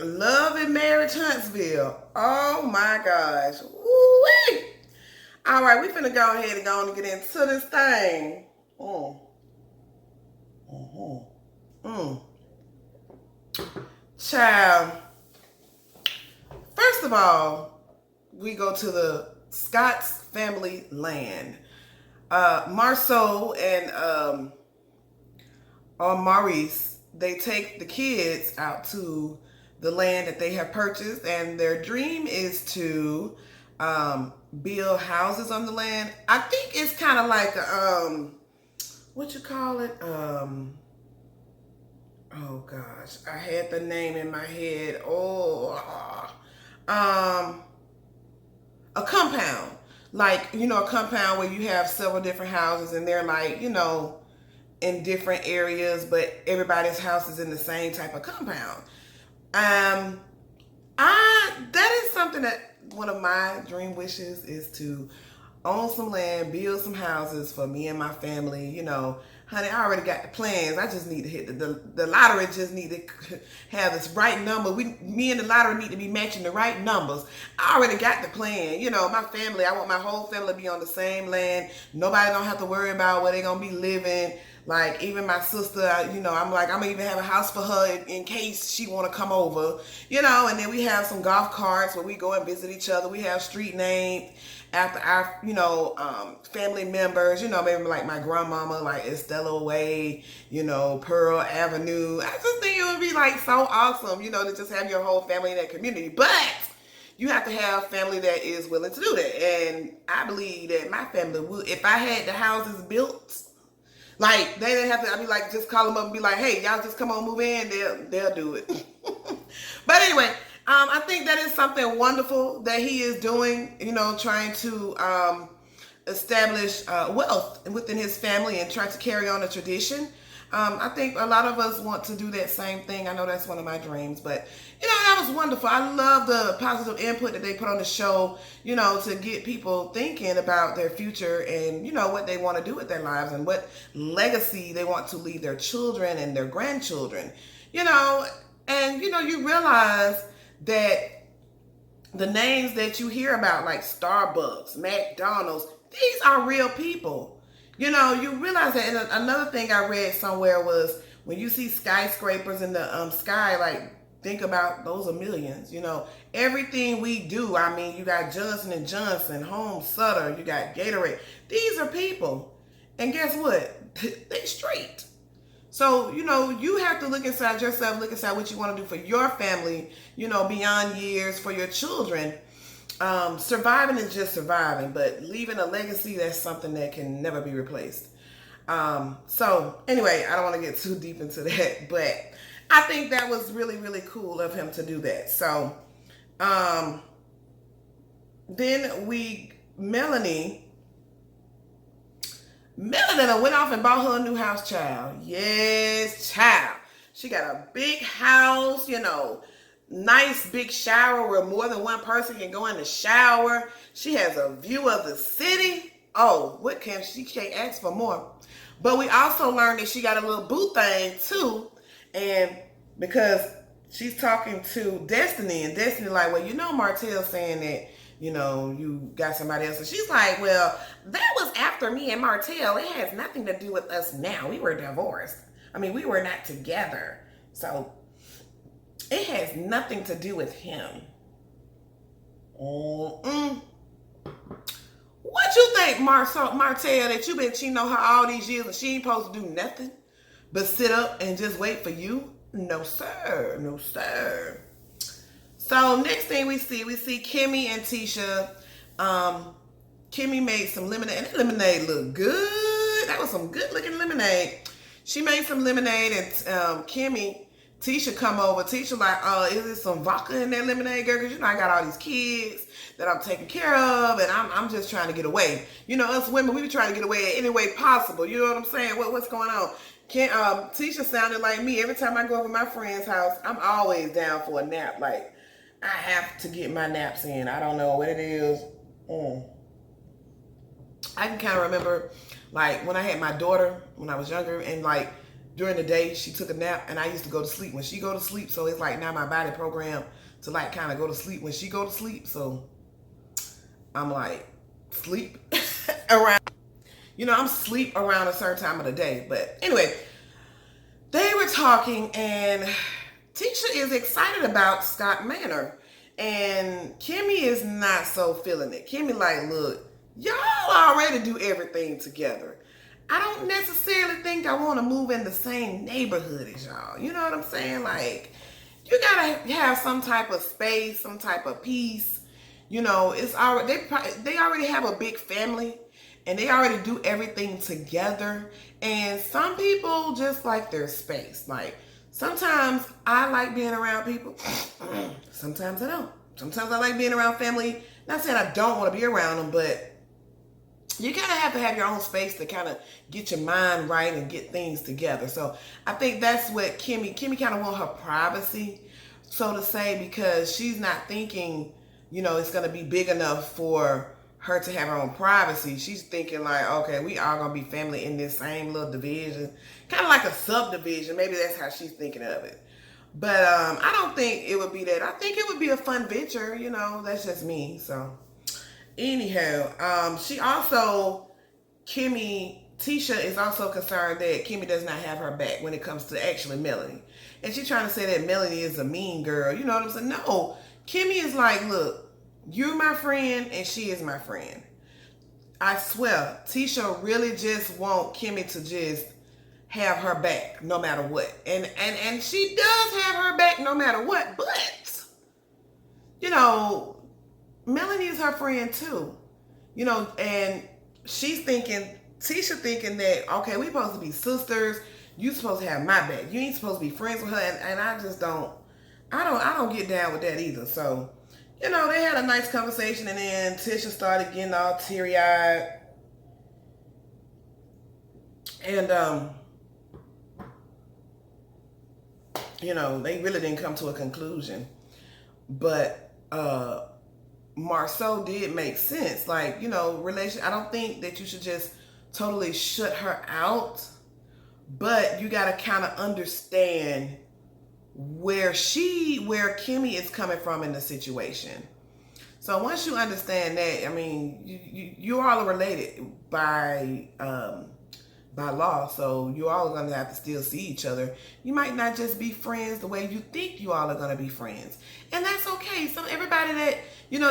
Love and Marriage Huntsville. Oh my gosh. Woo-wee. All right, we finna go ahead and go on and get into this thing. Mm. Mm-hmm. Mm. Child, first of all, we go to the Scott's family land. Marceau and Maurice, they take the kids out to the land that they have purchased, and their dream is to build houses on the land. I think it's kind of like what you call it? Oh gosh, I had the name in my head. Um, a compound. Like, a compound where you have several different houses and they're like, in different areas, but everybody's house is in the same type of compound. Um, I that is something that one of my dream wishes is to own some land, build some houses for me and my family. Honey, I already got the plans. I just need to hit the lottery. Just need to have this right number. Me and the lottery need to be matching the right numbers. I already got the plan. My family. I want my whole family to be on the same land. Nobody don't have to worry about where they're gonna be living. Like, even my sister, I'm like, I'm gonna even have a house for her in case she want to come over. And then we have some golf carts where we go and visit each other. We have street names after our, family members, maybe like my grandmama, like Estella Way, Pearl Avenue. I just think it would be like so awesome, to just have your whole family in that community. But you have to have family that is willing to do that. And I believe that my family would, if I had the houses built, like, they didn't have to, I'd be like, just call them up and be like, hey, y'all just come on, move in, they'll do it. But anyway, I think that is something wonderful that he is doing, trying to establish wealth within his family and trying to carry on a tradition. I think a lot of us want to do that same thing. I know that's one of my dreams, but that was wonderful. I love the positive input that they put on the show, to get people thinking about their future and, what they want to do with their lives and what legacy they want to leave their children and their grandchildren, and, you realize that the names that you hear about, like Starbucks, McDonald's, these are real people. You realize that. And another thing I read somewhere was when you see skyscrapers in the sky, like, think about those are millions. Everything we do. I mean, you got Johnson and Johnson, Home Sutter, you got Gatorade. These are people, and guess what? They straight. So, you have to look inside yourself, look inside what you want to do for your family, beyond years, for your children. Surviving is just surviving, but leaving a legacy, that's something that can never be replaced. So anyway, I don't want to get too deep into that, but I think that was really, really cool of him to do that. So, then Melanie went off and bought her a new house, child. Yes, child. She got a big house, nice big shower where more than one person can go in the shower. She has a view of the city. Oh, she can't ask for more. But we also learned that she got a little boo thing too. And because she's talking to Destiny, and Destiny like, well, Martell's saying that, you got somebody else. And she's like, well, that was after me and Martell. It has nothing to do with us now. We were divorced. I mean, we were not together. So it has nothing to do with him. Mm-mm. What you think, Martell, that you been cheating on her all these years and she ain't supposed to do nothing but sit up and just wait for you? No, sir. No, sir. So next thing we see Kimmy and Tisha. Kimmy made some lemonade, and that lemonade looked good. That was some good looking lemonade. She made some lemonade, and Tisha come over. Tisha like, is there some vodka in that lemonade, girl? Because I got all these kids that I'm taking care of, and I'm just trying to get away. Us women, we be trying to get away any way possible. You know what I'm saying? What's going on? Tisha sounded like me. Every time I go over my friend's house, I'm always down for a nap. Like, I have to get my naps in. I don't know what it is. I can kind of remember, like, when I had my daughter when I was younger, and like, during the day she took a nap, and I used to go to sleep when she go to sleep. So it's like now my body programmed to like kind of go to sleep when she go to sleep. So I'm like sleep around, I'm sleep around a certain time of the day. But anyway, they were talking, and Tisha is excited about Scott Manor, and Kimmy is not so feeling it. Kimmy like, look, y'all already do everything together. I don't necessarily think I want to move in the same neighborhood as y'all. You know what I'm saying? Like, you gotta have some type of space, some type of peace. It's already they already have a big family, and they already do everything together. And some people just like their space. Like, sometimes I like being around people. Sometimes I don't. Sometimes I like being around family. Not saying I don't want to be around them, but you kind of have to have your own space to kind of get your mind right and get things together. So I think that's what Kimmy kind of want her privacy, so to say, because she's not thinking, it's going to be big enough for her to have her own privacy. She's thinking like, okay, we all going to be family in this same little division, kind of like a subdivision. Maybe that's how she's thinking of it. But I don't think it would be that. I think it would be a fun venture, that's just me. So anyhow, Tisha is also concerned that Kimmy does not have her back when it comes to actually Melanie. And she's trying to say that Melanie is a mean girl. You know what I'm saying? No. Kimmy is like, look, you're my friend and she is my friend. I swear, Tisha really just want Kimmy to just have her back no matter what. And she does have her back no matter what. But, Melanie is her friend too. And Tisha thinking that, okay, we supposed to be sisters. You supposed to have my back. You ain't supposed to be friends with her. And I just don't get down with that either. So, they had a nice conversation, and then Tisha started getting all teary-eyed. And, they really didn't come to a conclusion. But, Marceau did make sense. Like, I don't think that you should just totally shut her out, but you got to kind of understand where Kimmy is coming from in the situation. So once you understand that, I mean, you all are related by law, so you all are going to have to still see each other. You might not just be friends the way you think you all are going to be friends, and that's okay. Everybody that,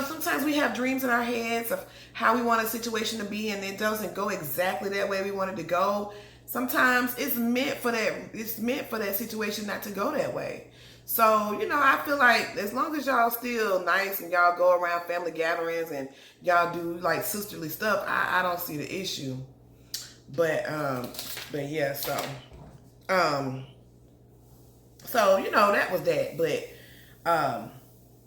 sometimes we have dreams in our heads of how we want a situation to be, and it doesn't go exactly that way we want it to go. Sometimes it's meant for that situation not to go that way. So, I feel like as long as y'all still nice and y'all go around family gatherings and y'all do like sisterly stuff, I don't see the issue. But yeah, so that was that. But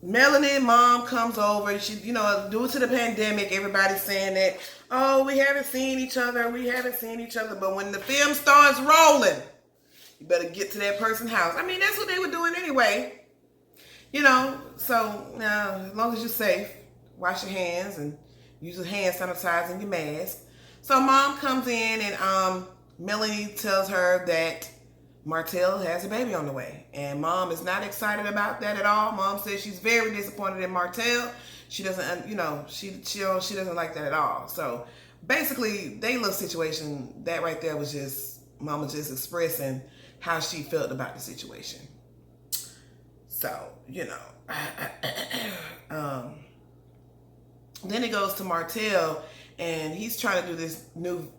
Melanie mom comes over. She, due to the pandemic, everybody's saying that, oh, we haven't seen each other. But when the film starts rolling, you better get to that person's house. I mean, that's what they were doing anyway. So now, as long as you're safe, wash your hands and use your hand sanitizer and your mask. So mom comes in, and Melanie tells her that Martell has a baby on the way. And mom is not excited about that at all. Mom says she's very disappointed in Martell. She doesn't, she doesn't like that at all. So basically, they little situation, that right there was just mama just expressing how she felt about the situation. So, then it goes to Martell, and he's trying to do this new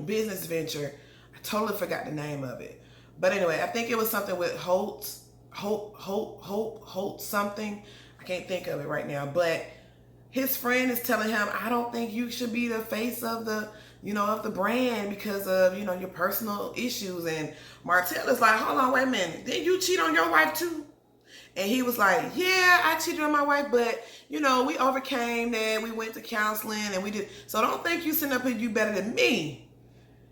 business venture. I totally forgot the name of it. But anyway, I think it was something with Holt something. I can't think of it right now. But his friend is telling him, I don't think you should be the face of the brand because of, your personal issues. And Martell is like, hold on, wait a minute. Did you cheat on your wife too? And he was like, yeah, I cheated on my wife, but, we overcame that. We went to counseling and we did. So don't think you sitting up here, you better than me.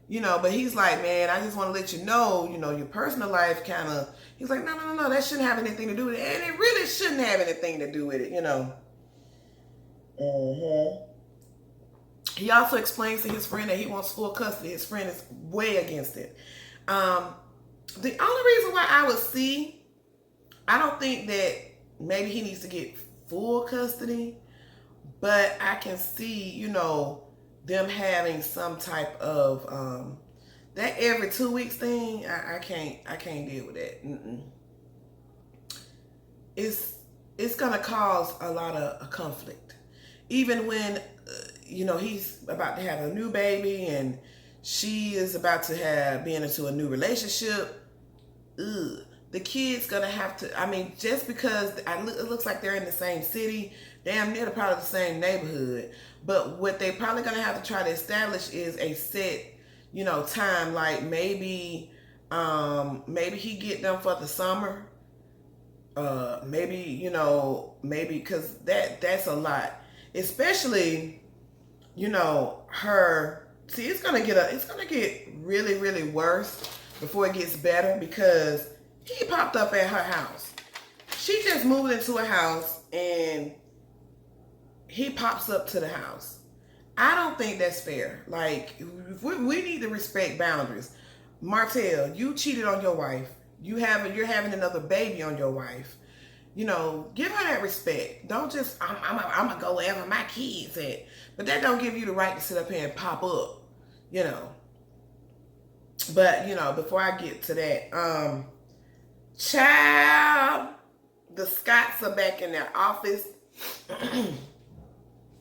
But he's like, man, I just want to let you know, your personal life kind of, he's like, no, that shouldn't have anything to do with it. And it really shouldn't have anything to do with it, He also explains to his friend that he wants full custody. His friend is way against it. Um, the only reason why I would see, I don't think that maybe he needs to get full custody, but I can see, them having some type of that every 2 weeks thing. I can't deal with that. It's gonna cause a lot of conflict, even when he's about to have a new baby and she is about to be into a new relationship. Ugh. The kid's gonna have to. I mean, just because it looks like they're in the same city, damn near part of the same neighborhood. But what they probably gonna have to try to establish is a set, time. Like maybe he get them for the summer. Maybe because that's a lot, especially her. See, it's gonna get really, really worse before it gets better, because he popped up at her house. She just moved into a house and he pops up to the house. I don't think that's fair. Like, we need to respect boundaries. Martell, you cheated on your wife. You're having another baby on your wife. Give her that respect. Don't just, I'm gonna go wherever my kids at. But that don't give you the right to sit up here and pop up. But before I get to that, child, the Scotts are back in their office.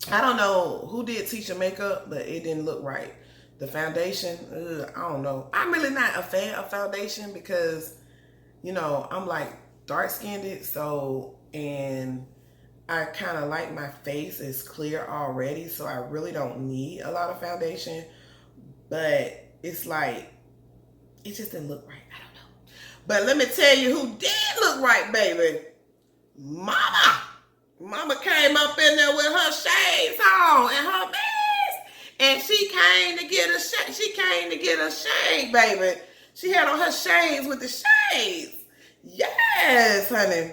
I don't know who did Tisha makeup, but it didn't look right. The foundation, I don't know. I'm really not a fan of foundation because, I'm like dark-skinned, and I kind of like my face is clear already, so I really don't need a lot of foundation. But it's like, it just didn't look right. I don't know. But let me tell you who did look right, baby. Mama came up in there with her shades on and her mask, and she came to get a shade, baby. She had on her shades with the shades. Yes, honey.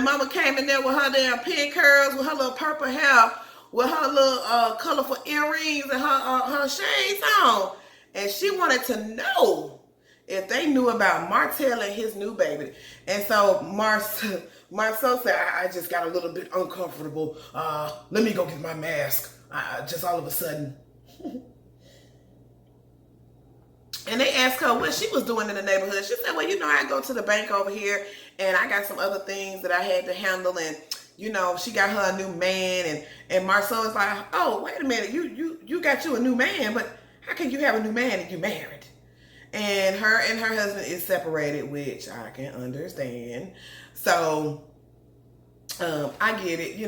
Mama came in there with her damn pink curls, with her little purple hair, with her little colorful earrings and her shades on. And she wanted to know if they knew about Martell and his new baby. And so Marceau said, I just got a little bit uncomfortable. Let me go get my mask. Just all of a sudden. And they asked her what she was doing in the neighborhood. She said, well, I go to the bank over here, and I got some other things that I had to handle. And, she got her a new man. And Marceau is like, oh, wait a minute. You got you a new man, but how can you have a new man and you married? And her husband is separated, which I can understand. So, I get it,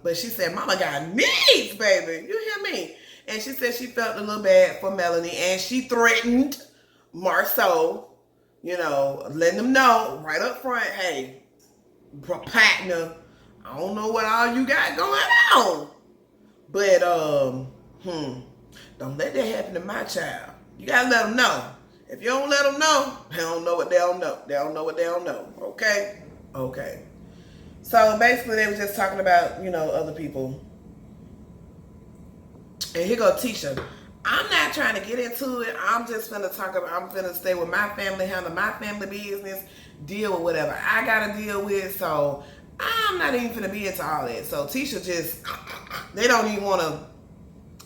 But she said, Mama got needs, baby. You hear me? And she said she felt a little bad for Melanie, and she threatened Marceau, letting them know right up front, hey, partner, I don't know what all you got going on, but don't let that happen to my child. You gotta let them know. If you don't let them know, they don't know what they don't know. They don't know what they don't know. Okay. So basically, they were just talking about other people. And here go Tisha. I'm not trying to get into it. I'm just finna I'm finna stay with my family, handle my family business, deal with whatever I gotta deal with. So I'm not even finna be into all that. So Tisha they don't even want to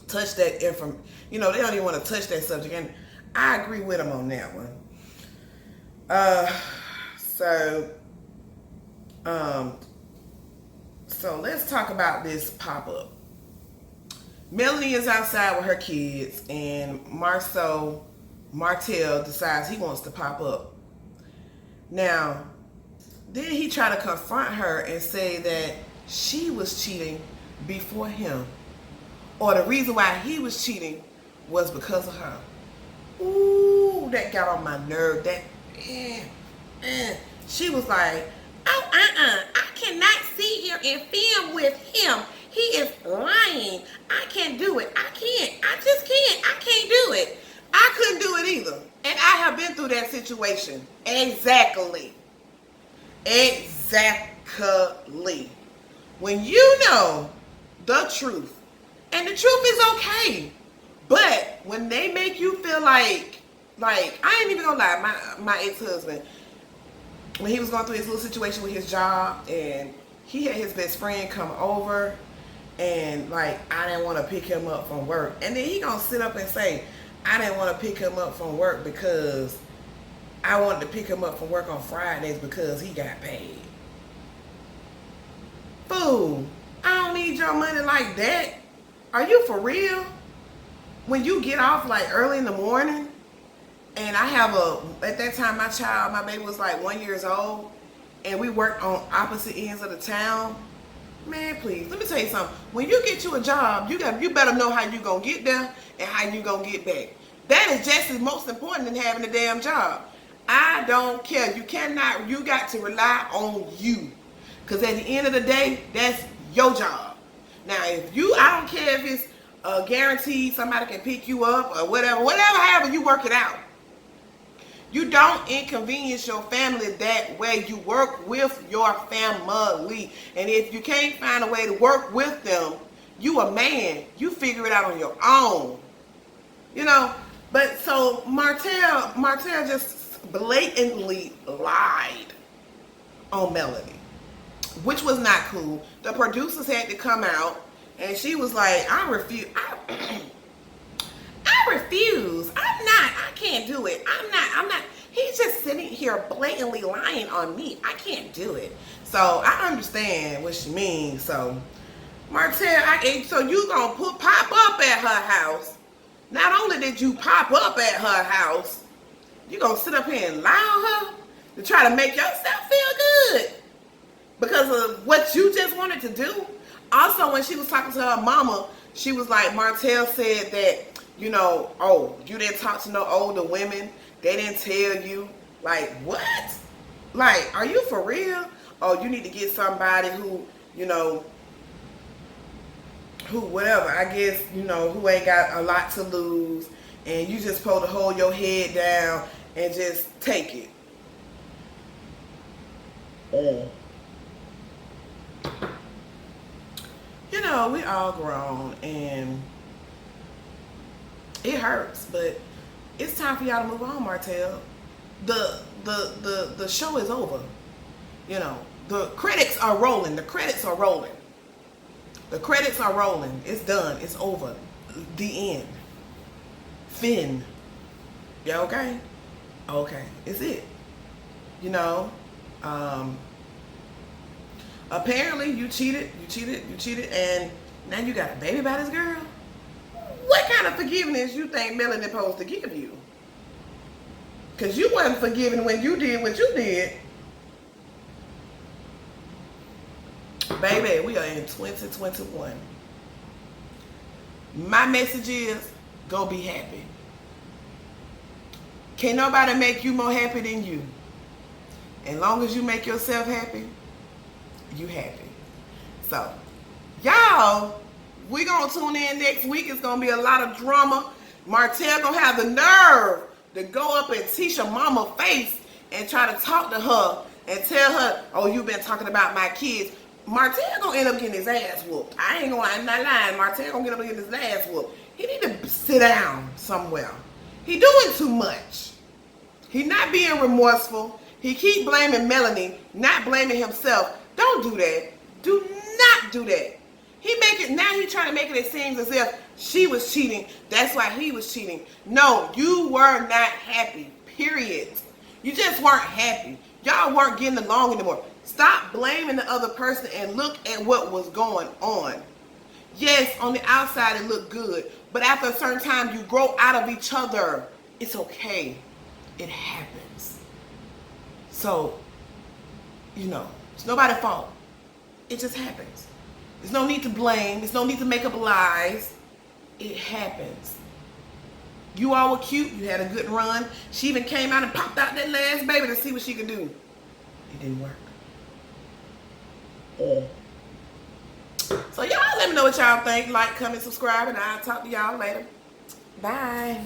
touch that they don't even want to touch that subject. And I agree with them on that one. So let's talk about this pop-up. Melanie is outside with her kids, and Martell decides he wants to pop up. Now, then he tried to confront her and say that she was cheating before him, or the reason why he was cheating was because of her. Ooh, that got on my nerve. She was like, oh, I cannot sit here and film with him. He is lying. I can't do it. I just can't. I can't do it. I couldn't do it either. And I have been through that situation. Exactly. When you know the truth, and the truth is okay, but when they make you feel like Like, I ain't even gonna lie, my ex-husband, when he was going through his little situation with his job, and he had his best friend come over, and like, I didn't want to pick him up from work. And then he gonna sit up and say, I didn't want to pick him up from work because I wanted to pick him up from work on Fridays because he got paid. Fool, I don't need your money like that. Are you for real? When you get off like early in the morning, and I have at that time my baby was like 1 year old, and we worked on opposite ends of the town. Man, please, let me tell you something. When you get you a job, you better know how you gonna get there and how you gonna get back. That is just as most important than having a damn job. I don't care. You got to rely on you. Because at the end of the day, that's your job. Now, I don't care if it's guaranteed somebody can pick you up or whatever, however you work it out. You don't inconvenience your family that way. You work with your family. And if you can't find a way to work with them, you a man. You figure it out on your own. You know, but so Martell just blatantly lied on Melody, which was not cool. The producers had to come out, and she was like, I refuse. I refuse. I can't do it. I'm not. He's just sitting here blatantly lying on me. I can't do it. So I understand what she means. So Martell, so you gonna pop up at her house. Not only did you pop up at her house, you gonna sit up here and lie on her to try to make yourself feel good because of what you just wanted to do. Also, when she was talking to her mama, she was like, Martell said that, you know, oh, you didn't talk to no older women. They didn't tell you. Like, what? Like, are you for real? Oh, you need to get somebody who, you know, who whatever, I guess, you know, who ain't got a lot to lose. And you just supposed to hold your head down and just take it. You know, we all grown and it hurts, but it's time for y'all to move on, Martell. The show is over. You know, the credits are rolling. The credits are rolling. The credits are rolling. It's done. It's over. The end. Finn. Yeah, okay? Okay. It's it. You know, apparently you cheated, and now you got a baby by this girl? What kind of forgiveness you think Melanie supposed to give you? Because you wasn't forgiven when you did what you did. Baby, we are in 2021. My message is, go be happy. Can't nobody make you more happy than you. As long as you make yourself happy, you happy. So, y'all, we gonna tune in next week. It's gonna be a lot of drama. Martell gonna have the nerve to go up and Tisha mama face and try to talk to her and tell her, oh, you've been talking about my kids. Martell gonna end up getting his ass whooped. I'm not lying. Martell gonna get up and get his ass whooped. He need to sit down somewhere. He doing too much. He not being remorseful. He keep blaming Melanie, not blaming himself. Don't do that. Do not do that. Now he trying to make it seem as if she was cheating. That's why he was cheating. No, you were not happy. Period. You just weren't happy. Y'all weren't getting along anymore. Stop blaming the other person and look at what was going on. Yes, on the outside it looked good, but after a certain time you grow out of each other. It's okay. It happens. So, you know, it's nobody's fault. It just happens. There's no need to blame. There's no need to make up lies. It happens. You all were cute. You had a good run. She even came out and popped out that last baby to see what she could do. It didn't work. So y'all let me know what y'all think. Like, comment, subscribe, and I'll talk to y'all later. Bye.